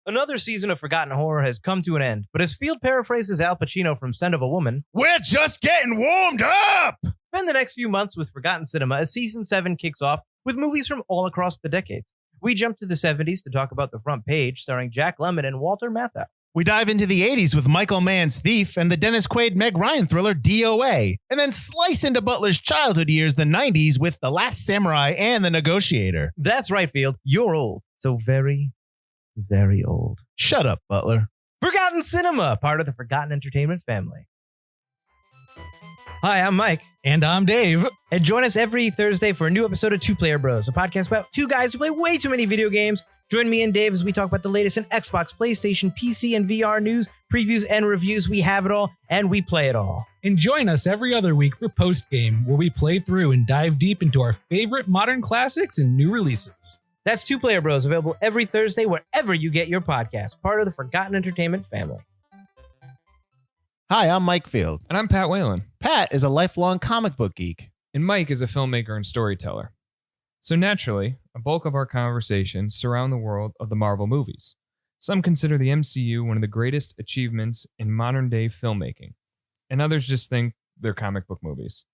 Another season of Forgotten Horror has come to an end, but as Field paraphrases Al Pacino from Scent of a Woman, we're just getting warmed up! Spend the next few months with Forgotten Cinema as Season 7 kicks off with movies from all across the decades. We jump to the 70s to talk about The Front Page, starring Jack Lemmon and Walter Matthau. We dive into the 80s with Michael Mann's Thief and the Dennis Quaid Meg Ryan thriller DOA, and then slice into Butler's childhood years, the 90s, with The Last Samurai and The Negotiator. That's right, Field. You're old. So very, very old. Shut up, Butler. Forgotten Cinema, part of the Forgotten Entertainment family. Hi, I'm Mike. And I'm Dave. And join us every Thursday for a new episode of Two Player Bros, a podcast about two guys who play way too many video games. Join me and Dave as we talk about the latest in Xbox, PlayStation, PC, and VR news, previews, and reviews. We have it all, and we play it all. And join us every other week for Post Game, where we play through and dive deep into our favorite modern classics and new releases. That's Two Player Bros, available every Thursday wherever you get your podcast, part of the Forgotten Entertainment family. Hi, I'm Mike Field. And I'm Pat Whalen. Pat is a lifelong comic book geek. And Mike is a filmmaker and storyteller. So naturally, a bulk of our conversations surround the world of the Marvel movies. Some consider the MCU one of the greatest achievements in modern-day filmmaking, and others just think they're comic book movies.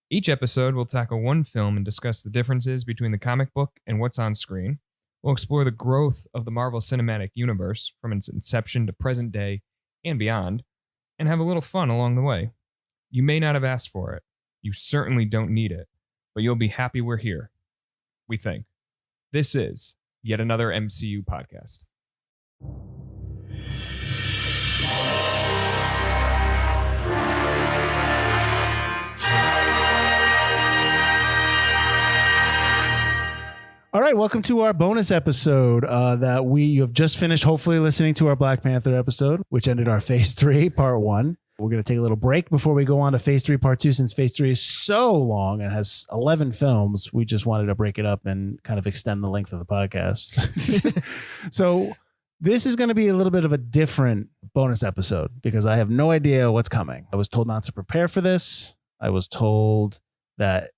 Each episode will tackle one film and discuss the differences between the comic book and what's on screen. We'll explore the growth of the Marvel Cinematic Universe from its inception to present day and beyond, and have a little fun along the way. You may not have asked for it. You certainly don't need it, but you'll be happy we're here. We think. This is Yet Another MCU Podcast. All right, welcome to our bonus episode that you have just finished, hopefully listening to our Black Panther episode, which ended our Phase 3, Part 1. We're going to take a little break before we go on to Phase 3, Part 2. Since Phase 3 is so long and has 11 films, we just wanted to break it up and kind of extend the length of the podcast. So this is going to be a little bit of a different bonus episode because I have no idea what's coming. I was told not to prepare for this. I was told that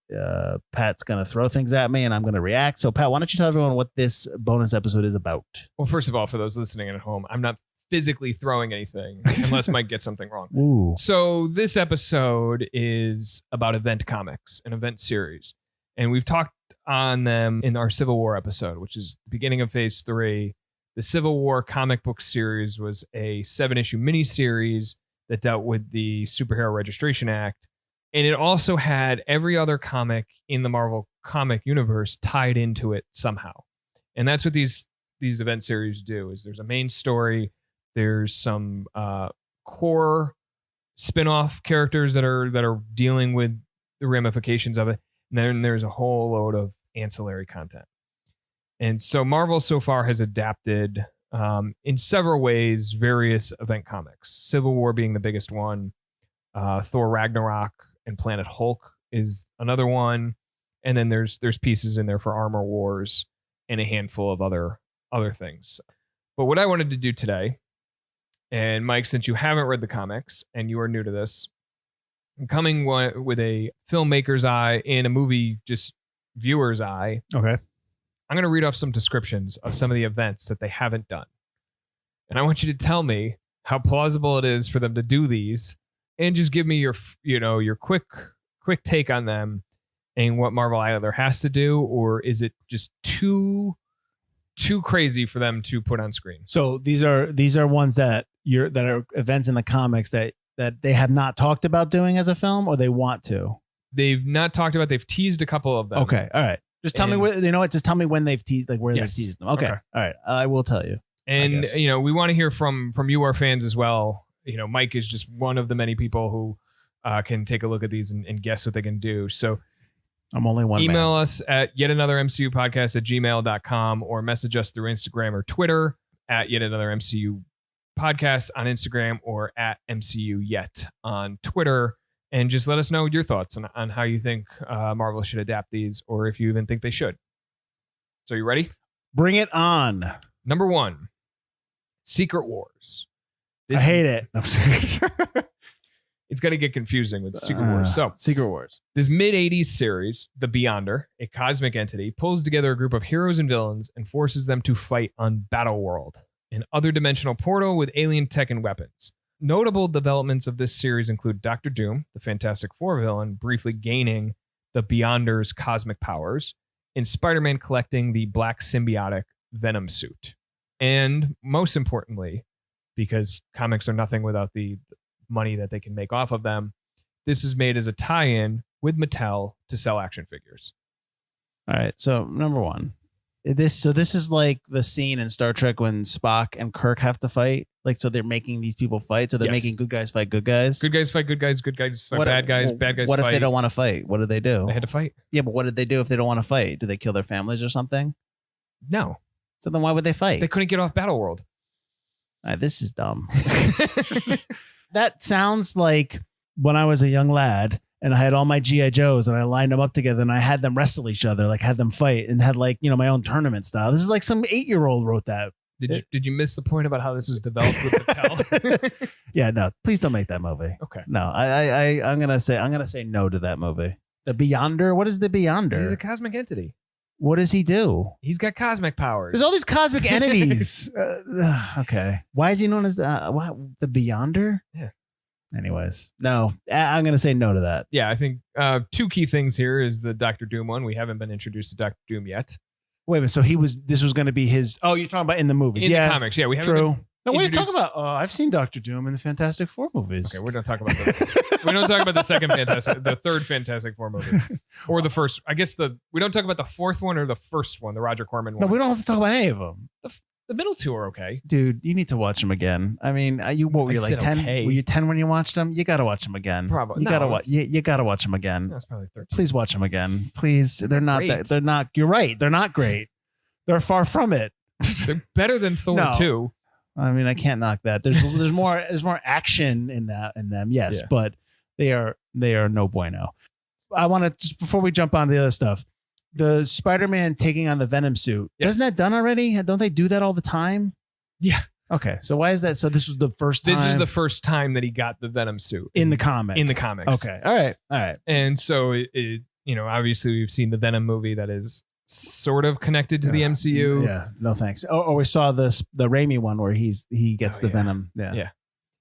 Pat's going to throw things at me and I'm going to react. So Pat, why don't you tell everyone what this bonus episode is about? Well, first of all, for those listening at home, I'm not physically throwing anything unless Mike gets something wrong. Ooh. So this episode is about event comics, an event series. And we've talked on them in our Civil War episode, which is the beginning of Phase 3. The Civil War comic book series was a 7-issue miniseries that dealt with the Superhero Registration Act. And it also had every other comic in the Marvel comic universe tied into it somehow. And that's what these event series do, is there's a main story, there's some core spin-off characters that are dealing with the ramifications of it, and then there's a whole load of ancillary content. And so Marvel so far has adapted in several ways various event comics, Civil War being the biggest one, Thor Ragnarok and Planet Hulk is another one, and then there's pieces in there for Armor Wars and a handful of other things. But what I wanted to do today, and Mike, since you haven't read the comics and you are new to this, I'm coming with a filmmaker's eye and a movie just viewer's eye. Okay. I'm going to read off some descriptions of some of the events that they haven't done. And I want you to tell me how plausible it is for them to do these, and just give me your quick take on them and what Marvel either has to do, or is it just too crazy for them to put on screen. So these are ones that are events in the comics that they have not talked about doing as a film, or they want to. They've not talked about. They've teased a couple of them. Okay, all right. Just tell me just tell me when they've teased, like where they've teased them. Okay, all right. I will tell you. And we want to hear from you, our fans, as well. Mike is just one of the many people who can take a look at these and guess what they can do. So I'm only one. Email us at yetanothermcupodcast@gmail.com or message us through Instagram or Twitter at yetanothermcupodcast on Instagram or at MCUYet on Twitter. And just let us know your thoughts on how you think Marvel should adapt these, or if you even think they should. So you ready? Bring it on. Number 1, Secret Wars. I hate it. It's going to get confusing with Secret Wars. So, Secret Wars. This mid-'80s series, The Beyonder, a cosmic entity, pulls together a group of heroes and villains and forces them to fight on Battleworld, an other dimensional portal with alien tech and weapons. Notable developments of this series include Doctor Doom, the Fantastic Four villain, briefly gaining the Beyonder's cosmic powers, and Spider-Man collecting the black symbiotic Venom suit. And most importantly, because comics are nothing without the money that they can make off of them, this is made as a tie-in with Mattel to sell action figures. All right. So number one, this is like the scene in Star Trek when Spock and Kirk have to fight. Like, so they're making these people fight. So they're making good guys fight good guys. Good guys fight good guys. Good guys fight bad guys. Bad guys What fight. if they don't want to fight? What do they do? They had to fight. Yeah, but what did they do if they don't want to fight? Do they kill their families or something? No. So then why would they fight? They couldn't get off Battleworld. All right, this is dumb. That sounds like when I was a young lad and I had all my G.I. Joes and I lined them up together and I had them wrestle each other, like had them fight and had like, you know, my own tournament style. This is like some 8-year-old wrote that. Did you miss the point about how this was developed with Mattel? Yeah, no, please don't make that movie. Okay. No, I'm gonna say no to that movie. The Beyonder? What is the Beyonder? He's a cosmic entity. What does he do? He's got cosmic powers. There's all these cosmic entities. Okay. Why is he known as the Beyonder? Yeah. Anyways, no, I'm going to say no to that. Yeah, I think two key things here is the Doctor Doom one. We haven't been introduced to Doctor Doom yet. Wait a minute. So this was going to be his. Oh, you're talking about in the movies. In yeah. the comics. Yeah, we haven't. True. No, what are you introduced- talking about? I've seen Doctor Doom in the Fantastic Four movies. Okay, we're not talking about that. We don't talk about the third Fantastic Four movie, or the first. I guess we don't talk about the fourth one or the first one, the Roger Corman one. No, we don't have to talk about any of them. The middle two are okay. Dude, you need to watch them again. I mean, what were you like 10? Okay. Were you 10 when you watched them? You got to watch them again. Probably. You got to watch. You got to watch them again. That's probably 13. Please watch them again. Please. They're not great. that. They're not. You're right. They're not great. They're far from it. They're better than Thor No. 2. I mean, I can't knock that. There's more action in them. Yes, Yeah. but they are no bueno. I want to just before we jump on the other stuff. The Spider-Man taking on the Venom suit. Yes. Isn't that done already? Don't they do that all the time? Yeah. Okay. So why is that? So this was the first time. This is the first time that he got the Venom suit in the comic. In the comics. Okay. All right. And so it obviously we've seen the Venom movie that is sort of connected to the MCU. Yeah. No thanks. Or we saw the Raimi one where he gets the Venom. Yeah. Yeah.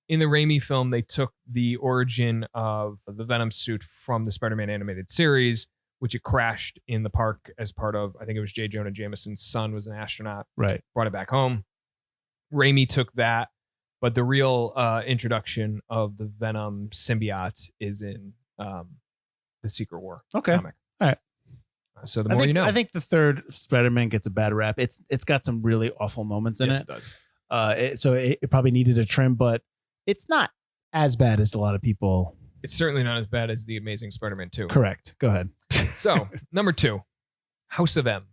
In the Raimi film, they took the origin of the Venom suit from the Spider-Man animated series, which it crashed in the park as part of, I think it was J. Jonah Jameson's son was an astronaut. Right. Brought it back home. Raimi took that, but the real introduction of the Venom symbiote is in the Secret War comic. All right. So the more you know. I think the third Spider-Man gets a bad rap. It's got some really awful moments in yes, it. it does. So it probably needed a trim, but it's not as bad as a lot of people. It's certainly not as bad as the Amazing Spider-Man 2. Correct. Go ahead. So, number 2, House of M.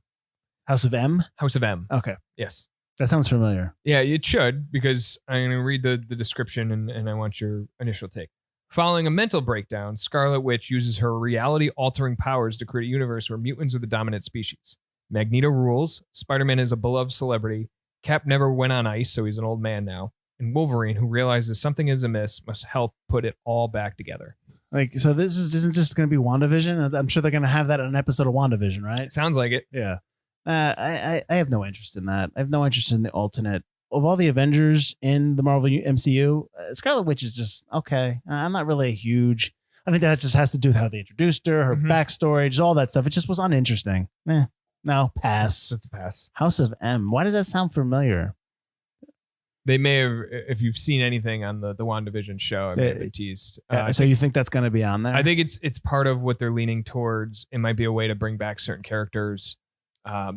House of M? House of M. Okay. Yes. That sounds familiar. Yeah, it should, because I'm going to read the description and I want your initial take. Following a mental breakdown, Scarlet Witch uses her reality-altering powers to create a universe where mutants are the dominant species. Magneto rules, Spider-Man is a beloved celebrity, Cap never went on ice, so he's an old man now, and Wolverine, who realizes something is amiss, must help put it all back together. Like, so this isn't just going to be WandaVision? I'm sure they're going to have that in an episode of WandaVision, right? Sounds like it. Yeah. I have no interest in that. I have no interest in the alternate. Of all the Avengers in the Marvel MCU, Scarlet Witch is just okay. I'm not really huge. I think that just has to do with how they introduced her backstory, just all that stuff. It just was uninteresting. No, pass. That's a pass. House of M. Why does that sound familiar? They may have, if you've seen anything on the WandaVision show, I may have been teased. So you think that's going to be on there? I think it's part of what they're leaning towards. It might be a way to bring back certain characters.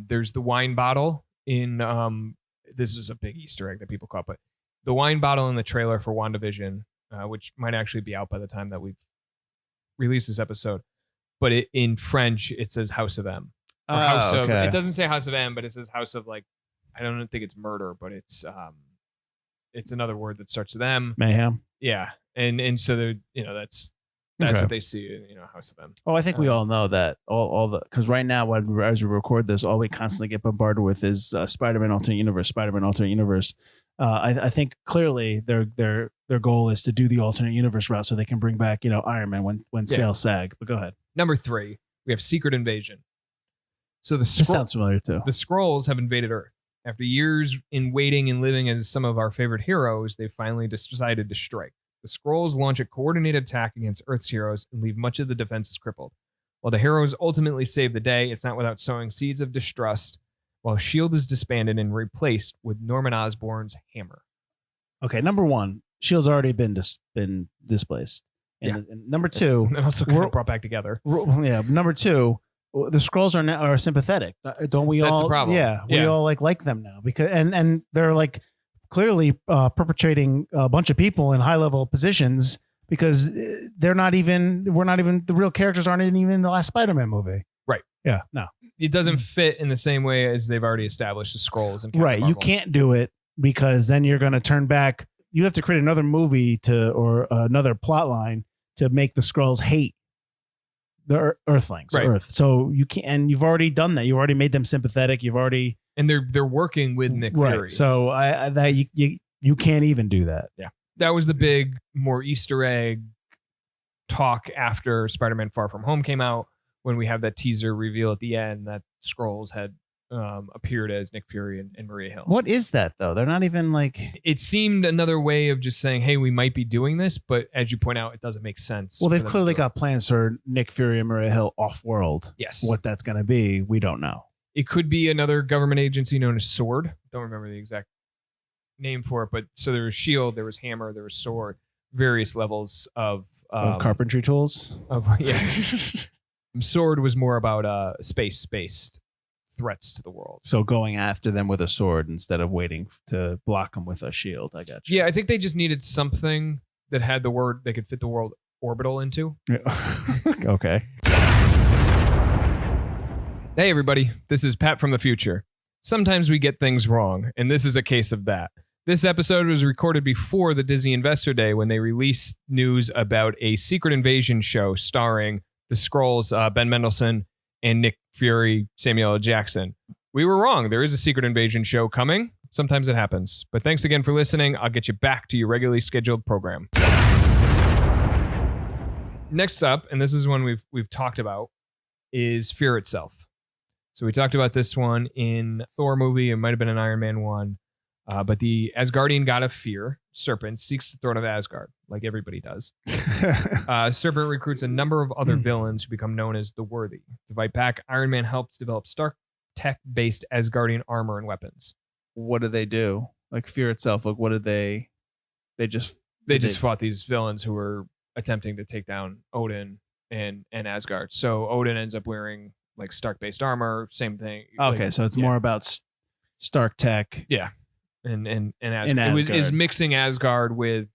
There's the wine bottle in this is a big Easter egg that people caught, but the wine bottle in the trailer for WandaVision, which might actually be out by the time that we've released this episode, but in French it says House of M. Or House of, it doesn't say House of M, but it says House of, like, I don't think it's murder, but it's another word that starts with M. Mayhem. Yeah, and so they're, that's what they see, House of M. Oh, I think we all know that all the, because right now, as we record this, all we constantly get bombarded with is Spider-Man Alternate Universe, Spider-Man Alternate Universe. I think clearly their goal is to do the alternate universe route so they can bring back Iron Man when sales sag. But go ahead. Number 3, we have Secret Invasion. So This sounds familiar too. The Skrulls have invaded Earth, After years in waiting and living as some of our favorite heroes, they finally decided to strike. The Skrulls launch a coordinated attack against Earth's heroes and leave much of the defenses crippled. While the heroes ultimately save the day, it's not without sowing seeds of distrust, while S.H.I.E.L.D. is disbanded and replaced with Norman Osborn's hammer. Okay, number one, S.H.I.E.L.D's already been displaced. And number two, And also kind of brought back together. Number two, the Skrulls are sympathetic. Don't we all? That's the problem. Yeah, we all like them now because and they're like clearly perpetrating a bunch of people in high level positions because we're not even the real characters aren't even in the last Spider-Man movie. Right. Yeah. No. It doesn't fit in the same way as they've already established the Skrulls. And Right. Marvel. You can't do it because then you're going to turn back. You have to create another movie or another plot line to make the Skrulls hate the Earthlings, Right. Earth. So you can't, and you've already done that. You've already made them sympathetic. You've already, and they're working with Nick right. Fury. So you can't even do that. Yeah. That was the big, more Easter egg talk after Spider-Man Far From Home came out, when we have that teaser reveal at the end that Skrulls had appeared as Nick Fury and Maria Hill. What is that though? They're not even like. It seemed another way of just saying, hey, we might be doing this, but as you point out, it doesn't make sense. Well, they've for them clearly to do it. got plans for Nick Fury and Maria Hill off-world. Yes. What that's going to be, we don't know. It could be another government agency known as SWORD. Don't remember the exact name for it, but so there was S.H.I.E.L.D., there was Hammer, there was SWORD, various levels of Carpentry tools. SWORD was more about space-based threats to the world. So going after them with a sword instead of waiting to block them with a shield. I got you. Yeah, I think they just needed something that had the word they could fit the word orbital into. Yeah. Okay. Hey, everybody. This is Pat from the future. Sometimes we get things wrong, and this is a case of that. This episode was recorded before the Disney Investor Day when they released news about a Secret Invasion show starring the Skrulls, Ben Mendelsohn, and Nick Fury, Samuel L. Jackson. We were wrong. There is a Secret Invasion show coming. Sometimes it happens. But thanks again for listening. I'll get you back to your regularly scheduled program. Next up, and this is one we've talked about, is Fear itself. So we talked about this one in Thor movie. It might have been an Iron Man one. But the Asgardian god of fear, Serpent, seeks the throne of Asgard, like everybody does. Serpent recruits a number of other villains who become known as the Worthy. To fight back, Iron Man helps develop Stark tech-based Asgardian armor and weapons. What do they do? Like Fear itself. Like what did they? They just fought these villains who were attempting to take down Odin and Asgard. So Odin ends up wearing like Stark-based armor. Same thing. Okay, like, so it's more about Stark tech. Yeah. And Asgard. It was mixing Asgard with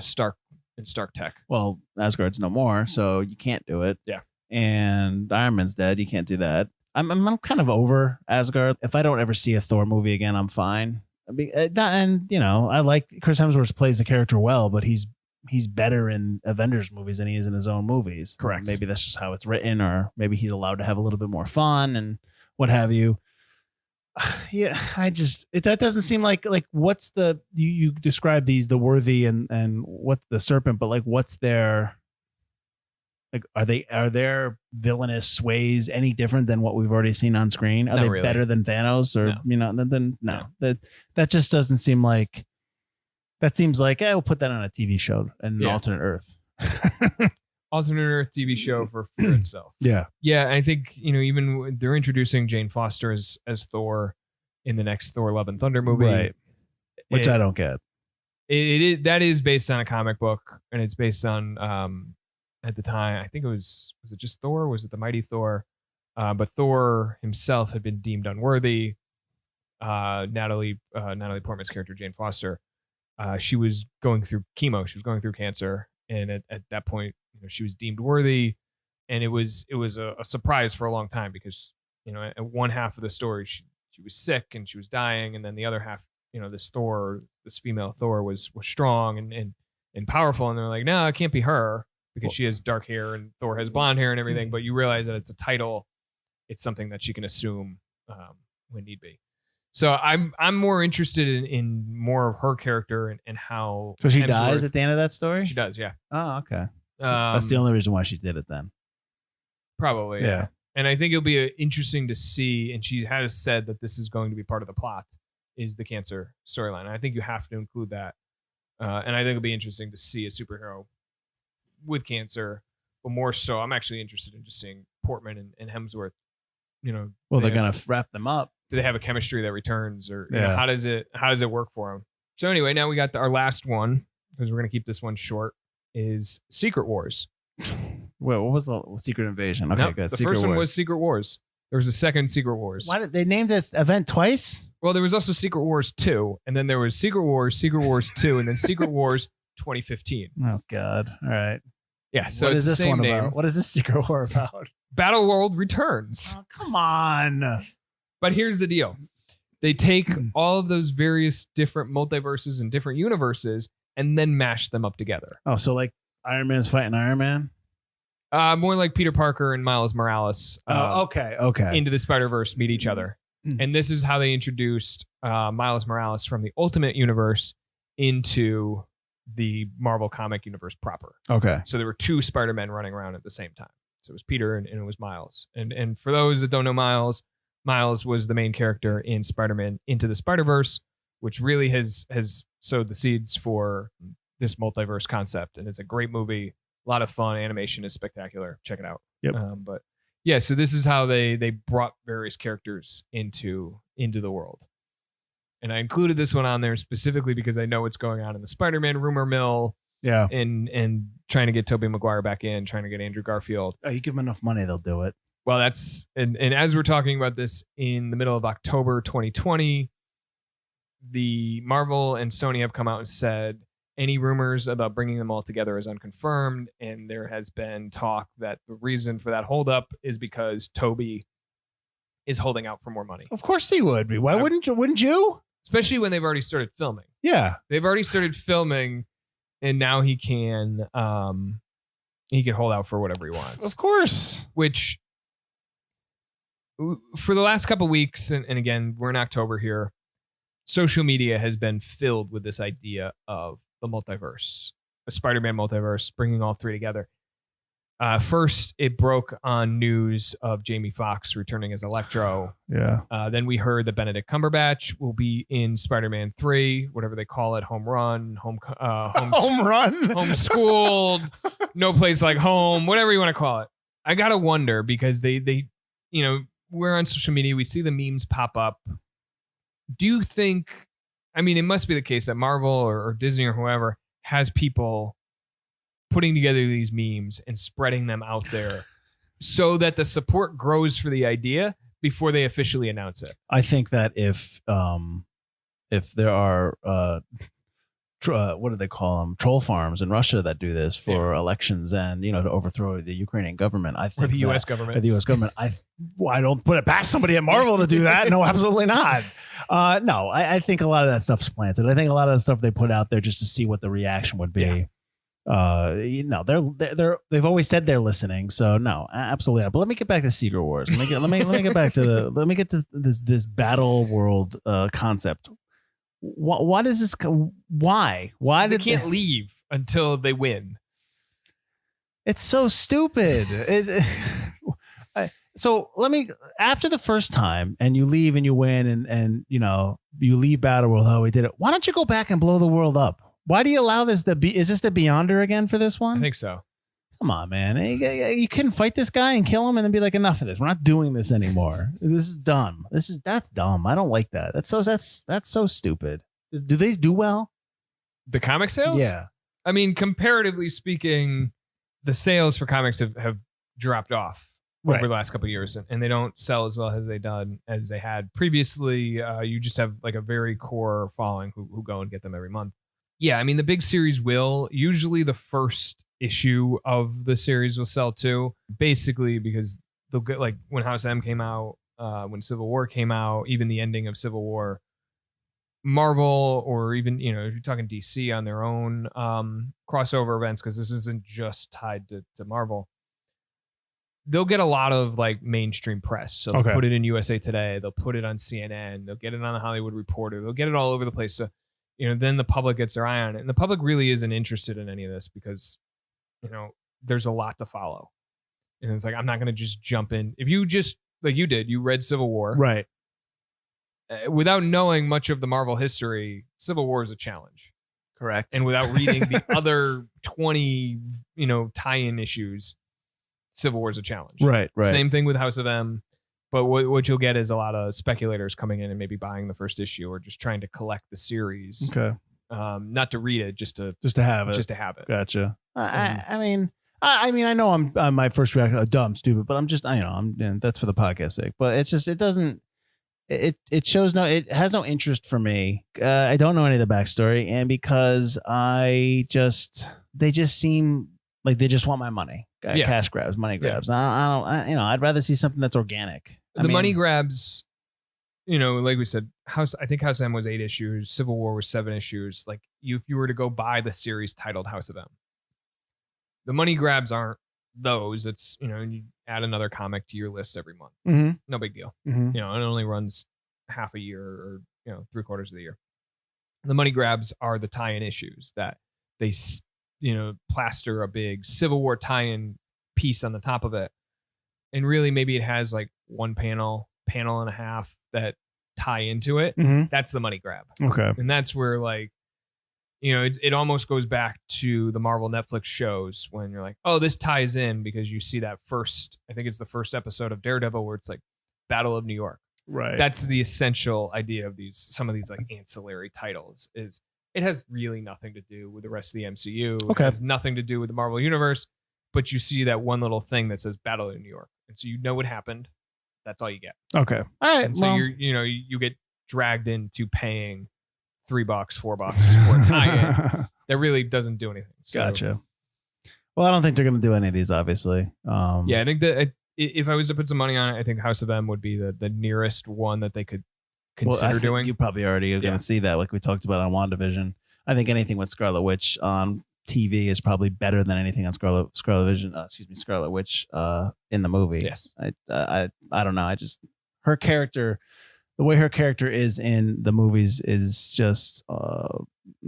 Stark and Stark tech. Well, Asgard's no more, so you can't do it. Yeah. And Iron Man's dead. You can't do that. I'm kind of over Asgard. If I don't ever see a Thor movie again, I'm fine. And you know, I like Chris Hemsworth plays the character well, but he's better in Avengers movies than he is in his own movies. Correct. Maybe that's just how it's written, or maybe he's allowed to have a little bit more fun and what have you. Yeah, that doesn't seem like what's the you describe these the Worthy and what's the Serpent, but like what's their like are their villainous ways any different than what we've already seen on screen? Are Not they really. better than Thanos or No. you know then no. That just doesn't seem like that seems like we'll put that on a TV show in an alternate Earth. Alternate Earth TV show for Fear itself. Yeah. Yeah, I think, you know, even they're introducing Jane Foster as Thor in the next Thor Love and Thunder movie. Right. Which I don't get. That is based on a comic book, and it's based on at the time, I think was it just Thor? Was it the Mighty Thor? But Thor himself had been deemed unworthy. Natalie Portman's character, Jane Foster, she was going through chemo. She was going through cancer. And at that point, you know, she was deemed worthy, and it was a surprise for a long time because, you know, at one half of the story she was sick and she was dying, and then the other half, you know, this female Thor was strong and powerful, and they're like, no, it can't be her because she has dark hair and Thor has blonde hair and everything. But you realize that it's a title, it's something that she can assume when need be. So I'm more interested in more of her character and how. So she Hemsworth- dies at the end of that story? She does, yeah. Oh, okay. That's the only reason why she did it then. Probably, Yeah. And I think it'll be interesting to see. And she has said that this is going to be part of the plot is the cancer storyline. I think you have to include that. And I think it'll be interesting to see a superhero with cancer, but more so, I'm actually interested in just seeing Portman and Hemsworth. Well, they're gonna wrap them up. Do they have a chemistry that returns, or how does it work for them? So anyway, now we got our last one, because we're gonna keep this one short. Is Secret Wars. Wait, what was the Secret Invasion? Okay, good. The first one was Secret Wars. There was a second Secret Wars. Why did they name this event twice? Well, there was also Secret Wars 2, and then there was Secret Wars 2, and then Secret Wars 2015. Oh God! All right. Yeah. So what it's is this the same one name. about? What is this Secret War about? Battle World returns. Oh, come on. But here's the deal: they take all of those various different multiverses and different universes, and then mash them up together. Oh, so like Iron Man's fighting Iron Man? More like Peter Parker and Miles Morales. Okay. Into the Spider-Verse meet each other. And this is how they introduced Miles Morales from the Ultimate Universe into the Marvel comic universe proper. Okay. So there were two Spider-Men running around at the same time. So it was Peter and it was Miles. And for those that don't know Miles was the main character in Spider-Man Into the Spider-Verse, which really has sowed the seeds for this multiverse concept. And it's a great movie. A lot of fun. Animation is spectacular. Check it out. Yep. But yeah, so this is how they brought various characters into the world. And I included this one on there specifically because I know what's going on in the Spider-Man rumor mill. Yeah. And trying to get Tobey Maguire back in, trying to get Andrew Garfield. Oh, you give them enough money, they'll do it. Well, that's and as we're talking about this in the middle of October 2020, the Marvel and Sony have come out and said any rumors about bringing them all together is unconfirmed, and there has been talk that the reason for that holdup is because Toby is holding out for more money. Of course he would be. Why wouldn't you? Especially when they've already started filming. Yeah. They've already started filming, and now he can hold out for whatever he wants. Of course. Which, for the last couple of weeks, and again, we're in October here, social media has been filled with this idea of the multiverse, a Spider-Man multiverse, bringing all three together. First, it broke on news of Jamie Foxx returning as Electro. Yeah. Then we heard that Benedict Cumberbatch will be in Spider-Man 3, whatever they call it, home run, home run, homeschooled, no place like home, whatever you want to call it. I gotta wonder because they we're on social media, we see the memes pop up. Do you think? I mean, it must be the case that Marvel or Disney or whoever has people putting together these memes and spreading them out there so that the support grows for the idea before they officially announce it. I think that if there are what do they call them, troll farms in Russia that do this for elections and to overthrow the Ukrainian government, I think or the U.S. government. The U.S. government, I don't put it past somebody at Marvel to do that. No, absolutely not. No, I think a lot of that stuff's planted. I think a lot of the stuff they put out there just to see what the reaction would be. Yeah. They've always said they're listening, so no, absolutely not. But let me get back to Secret Wars. Let me get back to this battle world concept. What is this? Why they can't leave until they win? It's so stupid. So after the first time and you leave and you win and you leave Battle World. Oh, we did it. Why don't you go back and blow the world up? Why do you allow this? Is this the Beyonder again for this one? I think so. Come on, man. You couldn't fight this guy and kill him and then be like, enough of this. We're not doing this anymore. This is dumb. That's dumb. I don't like that. That's so stupid. Do they do well? The comic sales? Yeah. I mean, comparatively speaking, the sales for comics have dropped off over the last couple of years, and they don't sell as well as they had previously. You just have like a very core following who go and get them every month. Yeah, I mean, the big series will. Usually the first issue of the series will sell too, basically because they'll get, like, when House M came out, when Civil War came out, even the ending of Civil War, Marvel, or even, if you're talking DC on their own crossover events, because this isn't just tied to Marvel, they'll get a lot of like mainstream press. So they'll put it in USA Today, they'll put it on CNN, they'll get it on the Hollywood Reporter, they'll get it all over the place. So then the public gets their eye on it. And the public really isn't interested in any of this because, there's a lot to follow. And it's like, I'm not going to just jump in. If you just, like you did, you read Civil War. Right. without knowing much of the Marvel history, Civil War is a challenge. Correct. And without reading the other 20, tie-in issues, Civil War is a challenge. Right. Same thing with House of M. But what you'll get is a lot of speculators coming in and maybe buying the first issue or just trying to collect the series. Okay. Not to read it, just to have it. Just to have it. Gotcha. I mean, I know I'm my first reaction, dumb, stupid, but I'm just, that's for the podcast sake. But it's just, it doesn't. It has no interest for me. I don't know any of the backstory, and because they just seem like they just want my money. Cash grabs, money grabs. I'd rather see something that's organic. Money grabs, like we said, I think House of M was 8 issues. Civil War was 7 issues. Like if you were to go buy the series titled House of M, the money grabs aren't those. It's, you add another comic to your list every month. Mm-hmm. No big deal. Mm-hmm. It only runs half a year or 3/4 of the year. The money grabs are the tie-in issues that they plaster a big Civil War tie-in piece on the top of it, and really maybe it has like one panel and a half that tie into it. Mm-hmm. That's the money grab. Okay. And that's where it almost goes back to the Marvel Netflix shows when you're like, oh, this ties in because you see that I think it's the first episode of Daredevil where it's like Battle of New York. Right. That's the essential idea of some of these like ancillary titles is it has really nothing to do with the rest of the MCU. Okay. It has nothing to do with the Marvel Universe, but you see that one little thing that says Battle of New York. And so what happened. That's all you get. Okay. All right. And so you get dragged into paying $3, $4 for a tie-in that really doesn't do anything. So, Gotcha. Well, I don't think they're going to do any of these, obviously. I think that if I was to put some money on it, I think House of M would be the nearest one that they could consider doing. You probably already are going to see that, like we talked about on WandaVision. I think anything with Scarlet Witch on TV is probably better than anything on Scarlet Witch in the movie. Yes. I don't know. Her character, the way her character is in the movies is just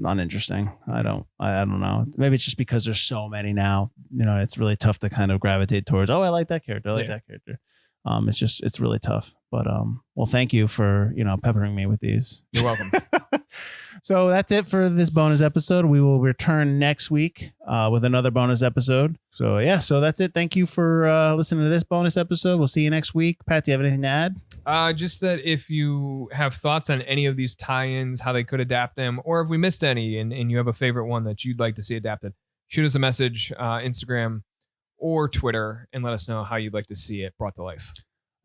uninteresting. I don't know. Maybe it's just because there's so many now. It's really tough to kind of gravitate towards. Oh, I like that character. I like that character. It's really tough. But well, thank you for peppering me with these. You're welcome. So that's it for this bonus episode. We will return next week with another bonus episode. So yeah, so that's it. Thank you for listening to this bonus episode. We'll see you next week. Pat, do you have anything to add? Just that if you have thoughts on any of these tie-ins, how they could adapt them, or if we missed any and you have a favorite one that you'd like to see adapted, shoot us a message, Instagram or Twitter, and let us know how you'd like to see it brought to life.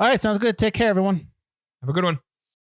All right, sounds good. Take care, everyone. Have a good one.